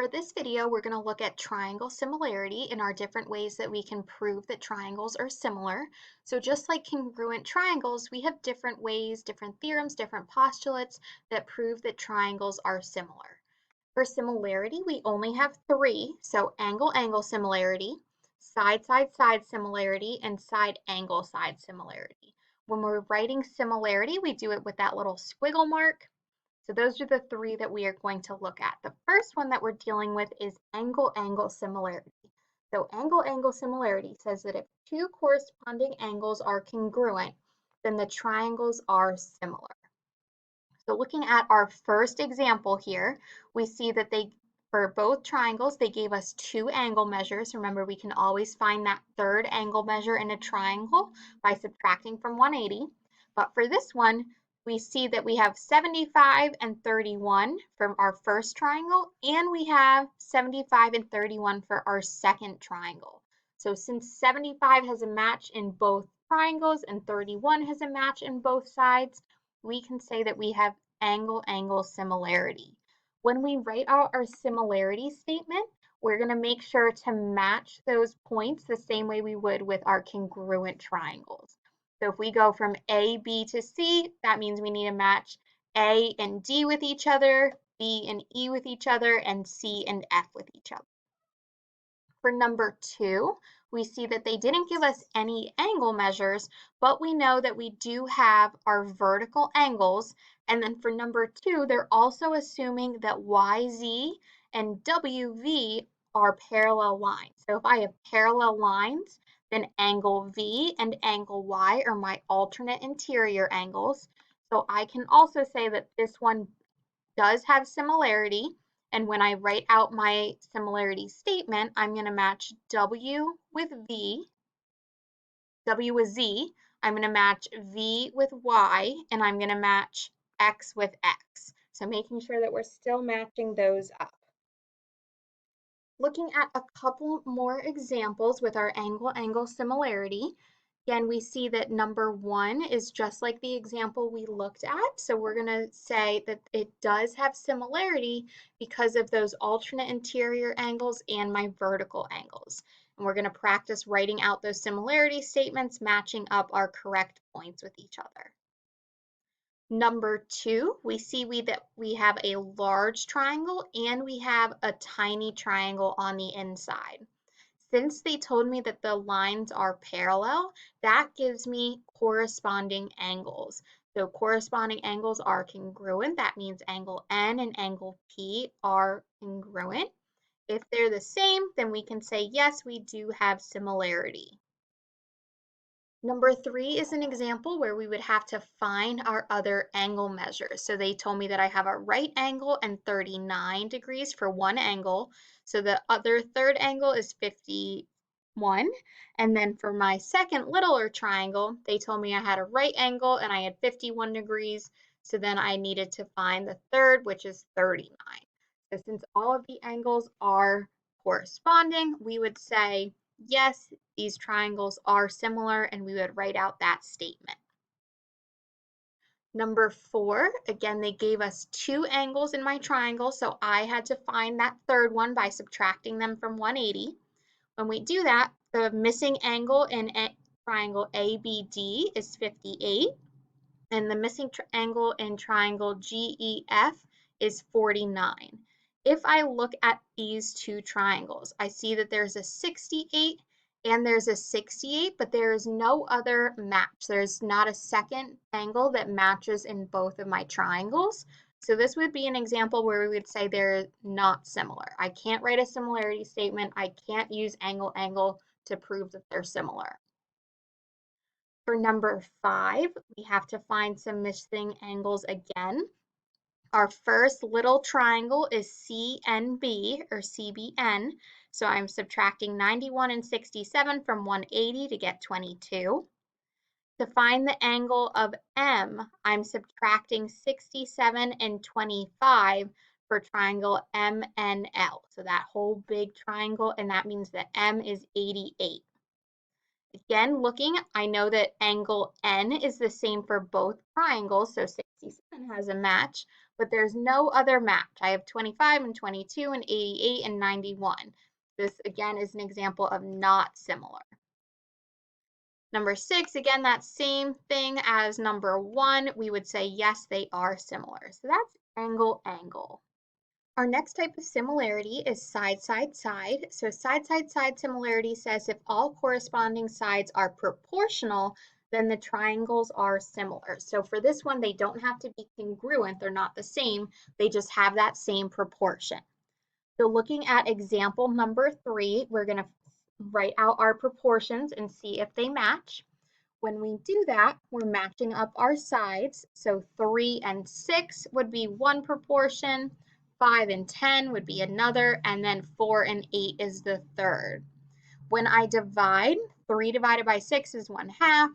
For this video, we're going to look at triangle similarity in our different ways that we can prove that triangles are similar. So just like congruent triangles, we have different ways, different theorems, different postulates that prove that triangles are similar. For similarity, we only have three, so angle-angle similarity, side-side-side similarity, and side-angle-side similarity. When we're writing similarity, we do it with that little squiggle mark. So those are the three that we are going to look at. The first one that we're dealing with is angle-angle similarity. So angle-angle similarity says that if two corresponding angles are congruent, then the triangles are similar. So looking at our first example here, we see that for both triangles, they gave us two angle measures. Remember, we can always find that third angle measure in a triangle by subtracting from 180. But for this one, we see that we have 75 and 31 from our first triangle, and we have 75 and 31 for our second triangle. So since 75 has a match in both triangles and 31 has a match in both sides, we can say that we have angle-angle similarity. When we write out our similarity statement, we're going to make sure to match those points the same way we would with our congruent triangles. So if we go from A, B to C, that means we need to match A and D with each other, B and E with each other, and C and F with each other. For number two, we see that they didn't give us any angle measures, but we know that we do have our vertical angles. And then for number two, they're also assuming that YZ and WV are parallel lines. So if I have parallel lines, then angle V and angle Y are my alternate interior angles. So I can also say that this one does have similarity. And when I write out my similarity statement, I'm going to match W with V, W with Z. I'm going to match V with Y, and I'm going to match X with X. So making sure that we're still matching those up. Looking at a couple more examples with our angle-angle similarity, again, we see that number one is just like the example we looked at. So we're going to say that it does have similarity because of those alternate interior angles and my vertical angles. And we're going to practice writing out those similarity statements, matching up our correct points with each other. Number two, we see that we have a large triangle and we have a tiny triangle on the inside. Since they told me that the lines are parallel, that gives me corresponding angles. So corresponding angles are congruent. That means angle N and angle P are congruent. If they're the same, then we can say, yes, we do have similarity. Number three is an example where we would have to find our other angle measures. So they told me that I have a right angle and 39 degrees for one angle. So the other third angle is 51. And then for my second littler triangle, they told me I had a right angle and I had 51 degrees. So then I needed to find the third, which is 39. So since all of the angles are corresponding, we would say, yes, these triangles are similar, and we would write out that statement. Number four, again, they gave us two angles in my triangle, so I had to find that third one by subtracting them from 180. When we do that, the missing angle in triangle ABD is 58, and the missing angle in triangle GEF is 49. If I look at these two triangles, I see that there's a 68 and there's a 68, but there is no other match. There's not a second angle that matches in both of my triangles. So this would be an example where we would say they're not similar. I can't write a similarity statement. I can't use angle-angle to prove that they're similar. For number five, we have to find some missing angles again. Our first little triangle is CNB or CBN. So I'm subtracting 91 and 67 from 180 to get 22. To find the angle of M, I'm subtracting 67 and 25 for triangle MNL. So that whole big triangle, and that means that M is 88. Again, looking, I know that angle N is the same for both triangles, so 67 has a match, but there's no other match. I have 25 and 22 and 88 and 91. This again is an example of not similar. Number 6, again, that same thing as number 1, we would say yes, they are similar. So that's angle, angle. Our next type of similarity is side, side, side. So side, side, side similarity says if all corresponding sides are proportional, then the triangles are similar. So for this one, they don't have to be congruent. They're not the same. They just have that same proportion. So looking at example number 3, we're going to write out our proportions and see if they match. When we do that, we're matching up our sides. So 3 and 6 would be one proportion, 5 and 10 would be another, and then 4 and 8 is the third. When I divide, 3 divided by 6 is 1/2,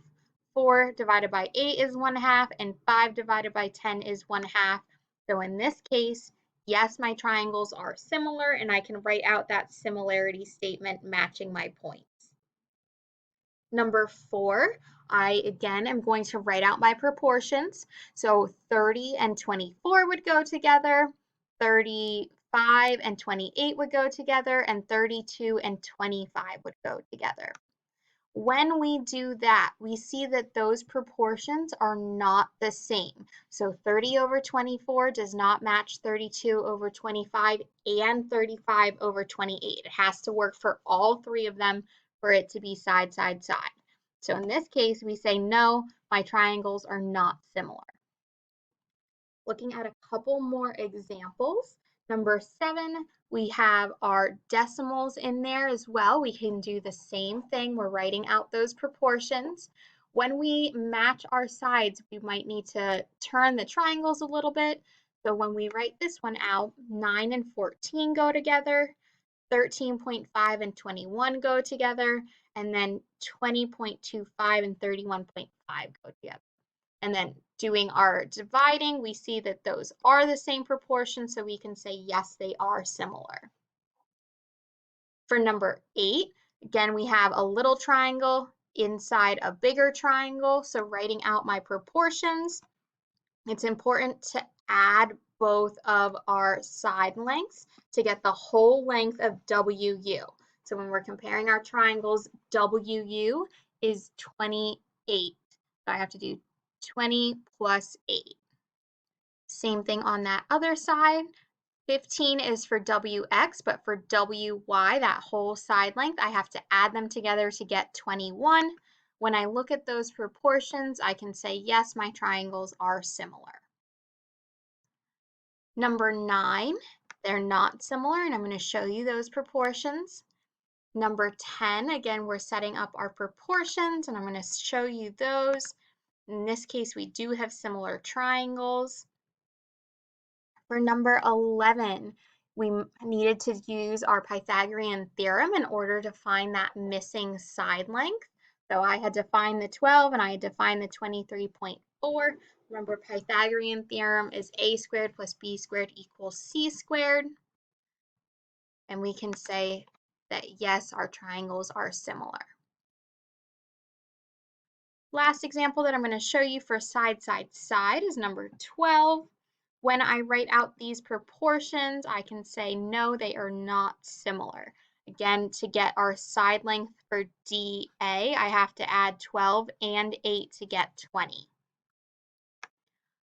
4 divided by 8 is 1/2, and 5 divided by 10 is 1/2. So in this case, yes, my triangles are similar, and I can write out that similarity statement matching my points. Number 4, I again am going to write out my proportions. So 30 and 24 would go together, 35 and 28 would go together, and 32 and 25 would go together. When we do that, we see that those proportions are not the same. So 30 over 24 does not match 32 over 25 and 35 over 28. It has to work for all three of them for it to be side, side, side. So in this case, we say no, my triangles are not similar. Looking at a couple more examples. Number 7, we have our decimals in there as well. We can do the same thing. We're writing out those proportions. When we match our sides, we might need to turn the triangles a little bit. So when we write this one out, 9 and 14 go together, 13.5 and 21 go together, and then 20.25 and 31.5 go together. And then doing our dividing, we see that those are the same proportion, so we can say yes, they are similar. For number 8, again, we have a little triangle inside a bigger triangle, so writing out my proportions, it's important to add both of our side lengths to get the whole length of WU. So when we're comparing our triangles, WU is 28. So I have to do 20 plus 8. Same thing on that other side. 15 is for WX, but for WY, that whole side length, I have to add them together to get 21. When I look at those proportions, I can say, yes, my triangles are similar. Number 9, they're not similar, and I'm going to show you those proportions. Number 10, again, we're setting up our proportions, and I'm going to show you those. In this case, we do have similar triangles. For number 11, we needed to use our Pythagorean theorem in order to find that missing side length. So I had to find the 12 and I had to find the 23.4. Remember, Pythagorean theorem is a squared plus b squared equals c squared. And we can say that yes, our triangles are similar. Last example that I'm going to show you for side, side, side is number 12. When I write out these proportions, I can say no, they are not similar. Again, to get our side length for DA, I have to add 12 and 8 to get 20.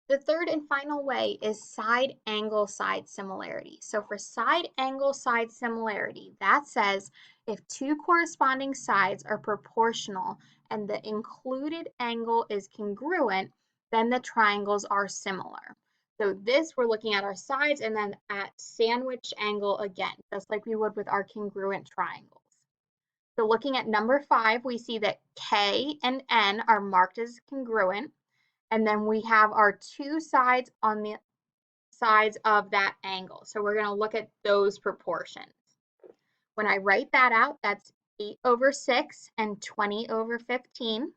The third and final way is side angle side similarity. So for side angle side similarity, that says if two corresponding sides are proportional and the included angle is congruent, then the triangles are similar. So this, we're looking at our sides and then at sandwich angle again, just like we would with our congruent triangles. So looking at number 5, we see that K and N are marked as congruent. And then we have our two sides on the sides of that angle. So we're going to look at those proportions. When I write that out, that's 8 over 6 and 20 over 15.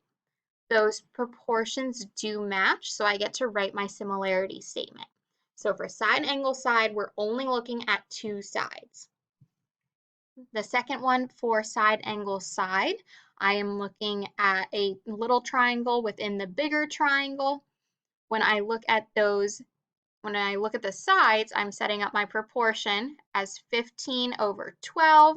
Those proportions do match, so I get to write my similarity statement. So for side angle side, we're only looking at two sides. The second one for side angle side, I am looking at a little triangle within the bigger triangle. When I look at those When I look at the sides, I'm setting up my proportion as 15 over 12,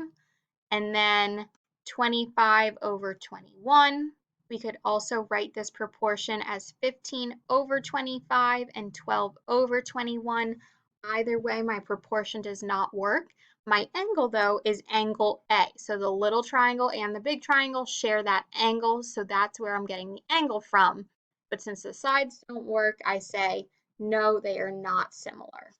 and then 25 over 21. We could also write this proportion as 15 over 25 and 12 over 21. Either way, my proportion does not work. My angle, though, is angle A. So the little triangle and the big triangle share that angle, so that's where I'm getting the angle from. But since the sides don't work, I say, no, they are not similar.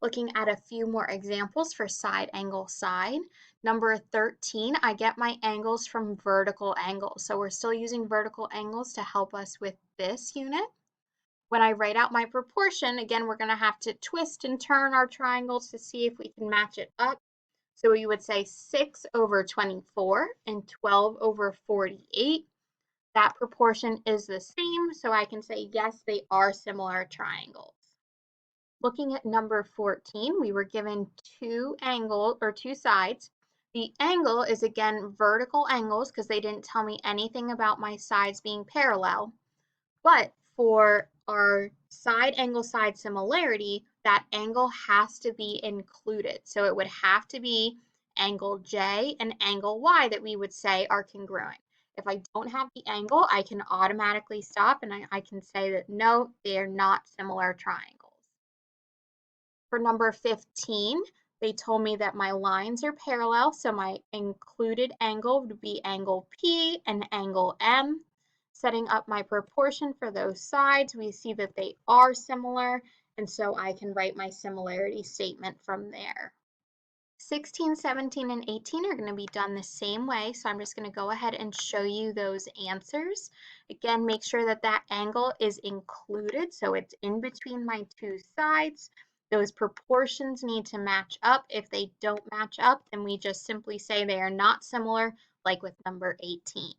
Looking at a few more examples for side angle side. Number 13, I get my angles from vertical angles. So we're still using vertical angles to help us with this unit. When I write out my proportion, again, we're going to have to twist and turn our triangles to see if we can match it up. So we would say 6 over 24 and 12 over 48. That proportion is the same, so I can say, yes, they are similar triangles. Looking at number 14, we were given two sides. The angle is again vertical angles because they didn't tell me anything about my sides being parallel. But for our side angle side similarity, that angle has to be included. So it would have to be angle J and angle Y that we would say are congruent. If I don't have the angle, I can automatically stop and I can say that no, they are not similar triangles. For number 15, they told me that my lines are parallel, so my included angle would be angle P and angle M. Setting up my proportion for those sides, we see that they are similar, and so I can write my similarity statement from there. 16, 17, and 18 are going to be done the same way, so I'm just going to go ahead and show you those answers. Again, make sure that that angle is included, so it's in between my two sides. Those proportions need to match up. If they don't match up, then we just simply say they are not similar, like with number 18.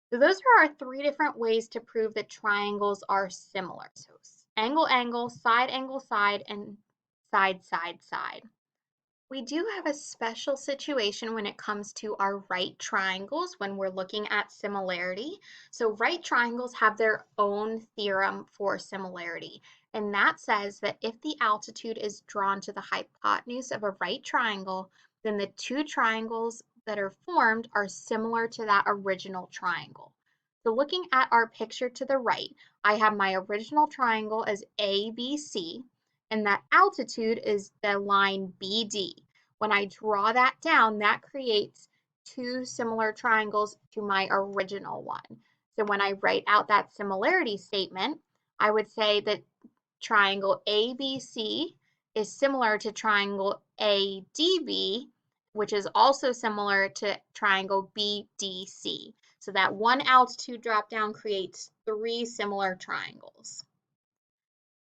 So those are our three different ways to prove that triangles are similar. So angle, angle, side, and side, side, side. We do have a special situation when it comes to our right triangles when we're looking at similarity. So right triangles have their own theorem for similarity, and that says that if the altitude is drawn to the hypotenuse of a right triangle, then the two triangles that are formed are similar to that original triangle. So looking at our picture to the right, I have my original triangle as ABC, and that altitude is the line BD. When I draw that down, that creates two similar triangles to my original one. So when I write out that similarity statement, I would say that triangle ABC is similar to triangle ADB, which is also similar to triangle BDC. So that one altitude drop down creates three similar triangles.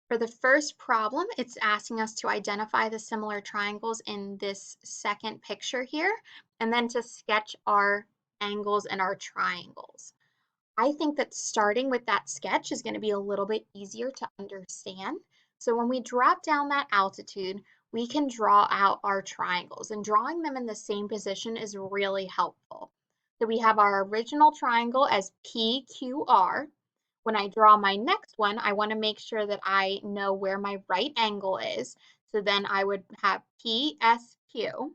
For the first problem, it's asking us to identify the similar triangles in this second picture here, and then to sketch our angles and our triangles. I think that starting with that sketch is going to be a little bit easier to understand. So when we drop down that altitude, we can draw out our triangles, and drawing them in the same position is really helpful. So we have our original triangle as PQR. When I draw my next one, I want to make sure that I know where my right angle is. So then I would have PSQ,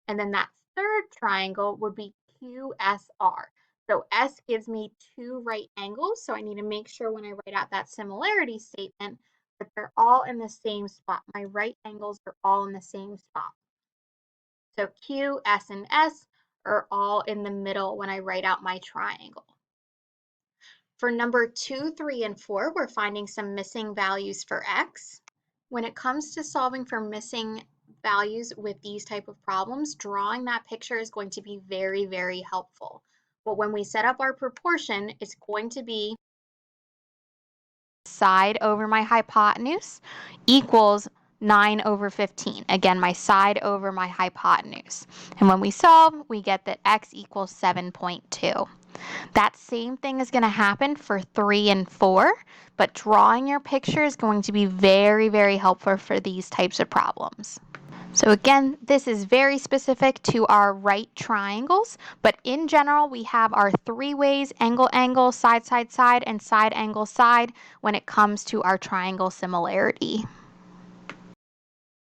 and then that third triangle would be QSR. So S gives me two right angles, so I need to make sure when I write out that similarity statement that they're all in the same spot. My right angles are all in the same spot. So Q, S, and S are all in the middle when I write out my triangle. For number 2, 3, and 4, we're finding some missing values for x. When it comes to solving for missing values with these type of problems, drawing that picture is going to be very, very helpful. But when we set up our proportion, it's going to be side over my hypotenuse equals 9 over 15. Again, my side over my hypotenuse. And when we solve, we get that x equals 7.2. That same thing is going to happen for 3 and 4, but drawing your picture is going to be very, very helpful for these types of problems. So again, this is very specific to our right triangles, but in general, we have our three ways: angle, angle, side, side, side, and side, angle, side when it comes to our triangle similarity.